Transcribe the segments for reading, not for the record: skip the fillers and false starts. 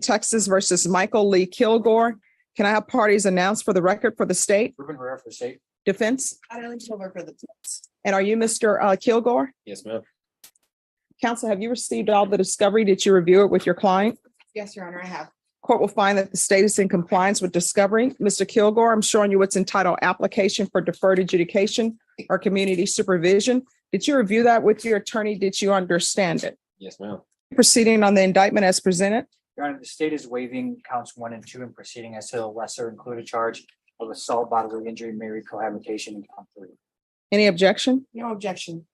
Texas versus Michael Lee Kilgore. Can I have parties announced for the record for the state? Ruben Herrera for state. Defense? Adeline Toler for the defense. And are you Mr. Kilgore? Yes, ma'am. Counsel, have you received all the discovery? Did you review it with your client? Yes, Your Honor, I have. Court will find that the state is in compliance with discovery. Mr. Kilgore, I'm showing you what's entitled application for deferred adjudication or community supervision. Did you review that with your attorney? Did you understand it? Yes, ma'am. Proceeding on the indictment as presented. Your Honor, the state is waiving counts 1 and 2 and proceeding as to the lesser included charge of assault, bodily injury, married cohabitation in count 3. Any objection? No objection.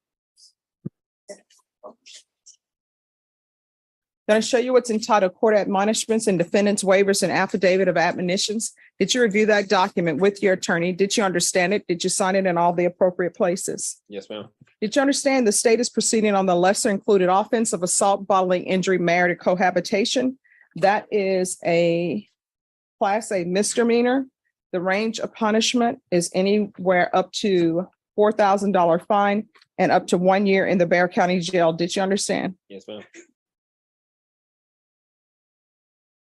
Going to show you what's entitled court admonishments and defendants waivers and affidavit of admonitions. Did you review that document with your attorney? Did you understand it? Did you sign it in all the appropriate places? Yes, ma'am. Did you understand the state is proceeding on the lesser included offense of assault, bodily injury, married cohabitation? That is a class A misdemeanor. The range of punishment is anywhere up to $4,000 fine and up to 1 year in the Bexar County Jail. Did you understand? Yes, ma'am.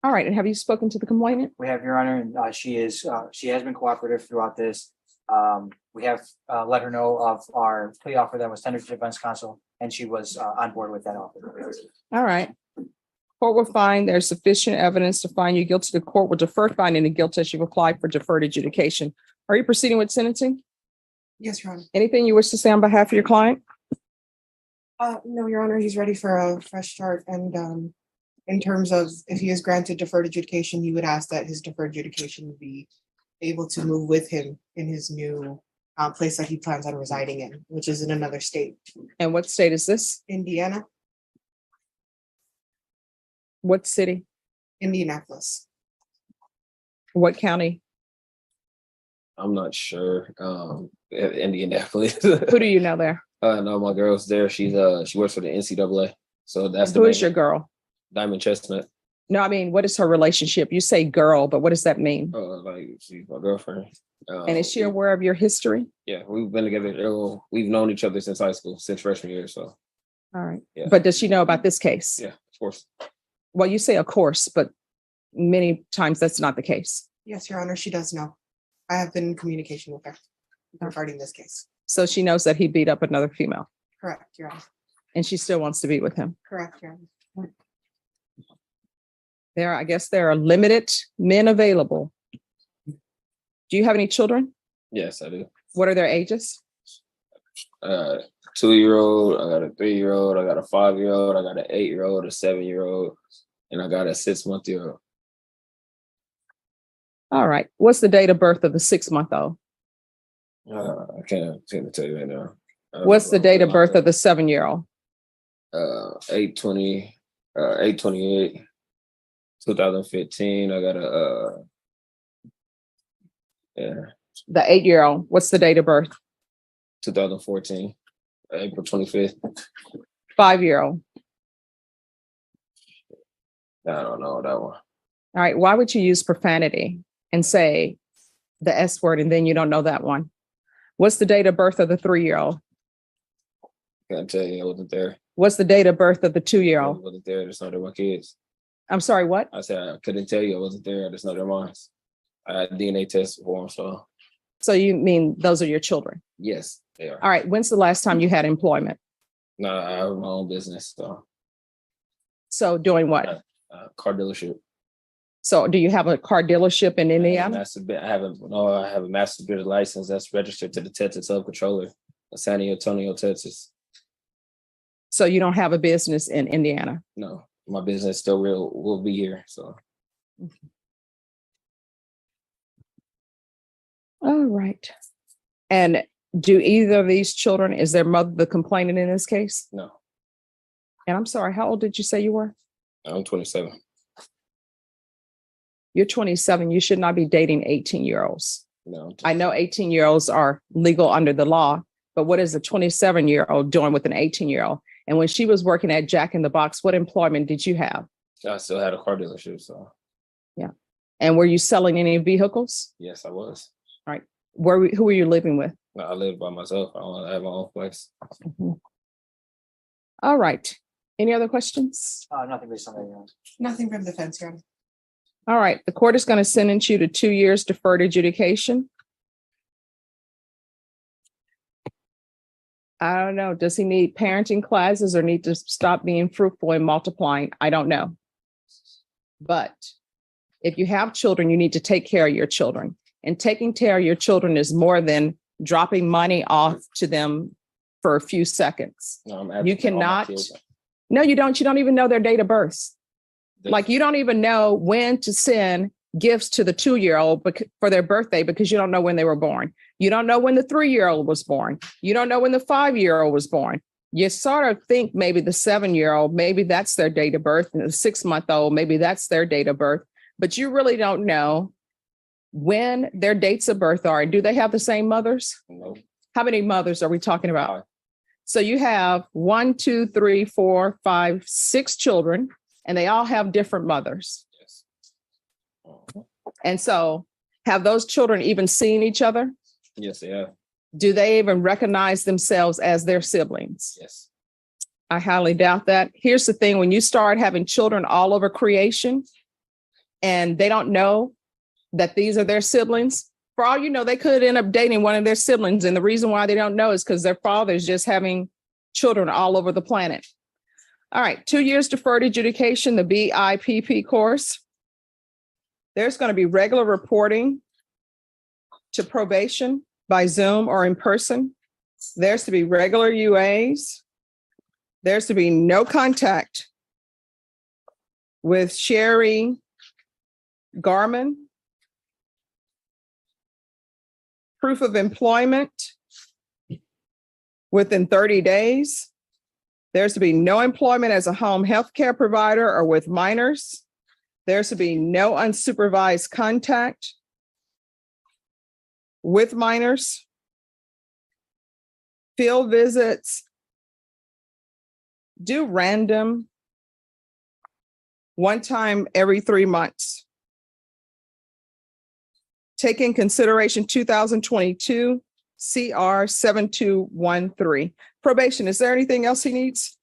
All right. And have you spoken to the complainant? We have, Your Honor, and she has been cooperative throughout this. We have let her know of our plea offer that was tendered to defense counsel, and she was on board with that offer. All right. Court will find there's sufficient evidence to find you guilty. The court will defer finding the guilt as you apply for deferred adjudication. Are you proceeding with sentencing? Yes, Your Honor. Anything you wish to say on behalf of your client? No, Your Honor, he's ready for a fresh start. And in terms of if he is granted deferred adjudication, he would ask that his deferred adjudication be able to move with him in his new place that he plans on residing in, which is in another state. And what state is this? Indiana, What city? Indianapolis. What county? I'm not sure. Indianapolis. Who do you know there? No, my girl's there. She works for the NCAA. So that's the Who is your girl? Diamond Chestnut. No, I mean, what is her relationship? You say girl, but what does that mean? Like she's my girlfriend. And is she aware of your history? Yeah, we've been together. We've known each other since high school, since freshman year. So All right. Yeah. But does she know about this case? yeah, of course. Well, you say of course, but many times that's not the case. Yes, Your Honor, she does know. I have been in communication with her regarding this case. So she knows that he beat up another female Correct, Your Honor. and she still wants to be with him. Correct, Your Honor. I guess there are limited men available. Do you have any children? Yes, I do. What are their ages? 2-year-old, I got a 3-year-old, I got a 5-year-old, I got an 8-year-old, a 7-year-old, and I got a 6-month-old. All right. What's the date of birth of the 6-month-old? I can't tell you right now. What's the date of birth of the 7-year-old? 8/28, 2015. I got a The 8-year-old. What's the date of birth? 2014, April 25th. 5-year-old. I don't know that one. All right. Why would you use profanity and say the S word and then you don't know that one? What's the date of birth of the 3-year-old? Can't tell you, I wasn't there. What's the date of birth of the I 2-year-old? wasn't there. That's not my kids. I'm sorry, what? I said I couldn't tell you. I wasn't there. That's not their minds. I had DNA tests for them, so So you mean those are your children? yes, they are. All right. When's the last time you had employment? No, I have my own business, so So doing what? car dealership. So do you have a car dealership in Indiana? I have a master builder license that's registered to the Texas Sub Controller of San Antonio, Texas. So you don't have a business in Indiana? No, my business still will be here. So All right. And do either of these children, is their mother the complainant in this case? no, And I'm sorry, how old did you say you were? I'm 27. You're 27. You should not be dating 18-year-olds. No, I know 18-year-olds are legal under the law, but what is a 27-year-old doing with an 18-year-old? And when she was working at Jack in the Box, what employment did you have? I still had a car dealership, so And were you selling any vehicles? yes, I was. Who were you living with? I live by myself. I have my own place. All right. Any other questions? Nothing based on that, Your Honor. Nothing from defense, Your Honor. All right, the court is going to sentence you to 2 years deferred adjudication. I don't know. Does he need parenting classes or need to stop being fruitful and multiplying? I don't know. But if you have children, you need to take care of your children. And taking care of your children is more than dropping money off to them for a few seconds. No, I'm You advocating all my cannot. kids. No, you don't. You don't even know their date of birth. Like you don't even know when to send gifts to the 2-year-old for their birthday because you don't know when they were born. You don't know when the 3-year-old was born. You don't know when the 5-year-old was born. You sort of think maybe the 7-year-old, maybe that's their date of birth, and the 6-month-old, maybe that's their date of birth, but you really don't know when their dates of birth are. Do they have the same mothers? No. How many mothers are we talking about? 5. So you have 1, 2, 3, 4, 5, 6 children, and they all have different mothers. Yes. And so have those children even seen each other? Yes, they have. Do they even recognize themselves as their siblings? Yes. I highly doubt that. Here's the thing, when you start having children all over creation and they don't know that these are their siblings, for all you know, they could end up dating one of their siblings. And the reason why they don't know is because their father is just having children all over the planet. All right, 2 years deferred adjudication, the BIPP course. There's going to be regular reporting to probation by Zoom or in person. There's to be regular UAs. There's to be no contact with Sherry Garman. Proof of employment within 30 days. There's to be no employment as a home health care provider or with minors. There's to be no unsupervised contact with minors. Field visits. Do random one time every 3 months. Take in consideration 2022 CR 7213. Probation, is there anything else he needs?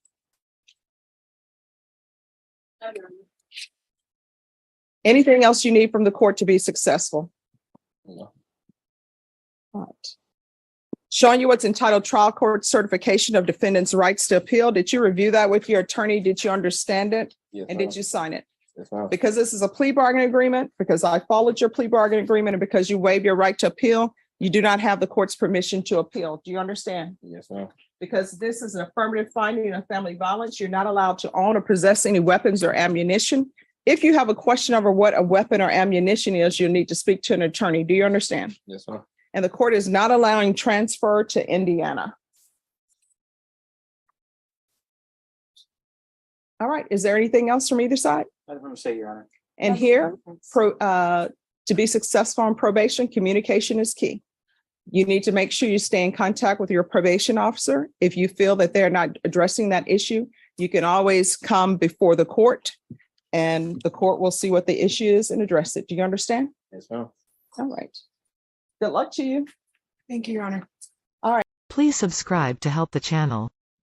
Anything else you need from the court to be successful? No. All right. Showing you what's entitled Trial Court Certification of Defendant's Rights to Appeal. Did you review that with your attorney? Did you understand it? Yes, And ma'am. did you sign it? Yes, ma'am. Because this is a plea bargaining agreement, because I followed your plea bargaining agreement, and because you waive your right to appeal, you do not have the court's permission to appeal. Do you understand? Yes, ma'am. Because this is an affirmative finding of family violence, you're not allowed to own or possess any weapons or ammunition. If you have a question over what a weapon or ammunition is, you'll need to speak to an attorney. Do you understand? Yes, ma'am. And the court is not allowing transfer to Indiana. All right. Is there anything else from either side? Nothing from the state, Your Honor. And here, to be successful on probation, communication is key. You need to make sure you stay in contact with your probation officer. If you feel that they're not addressing that issue, you can always come before the court and the court will see what the issue is and address it. Do you understand? Yes, ma'am. All right. Good luck to you. Thank you, Your Honor. Please subscribe to help the channel.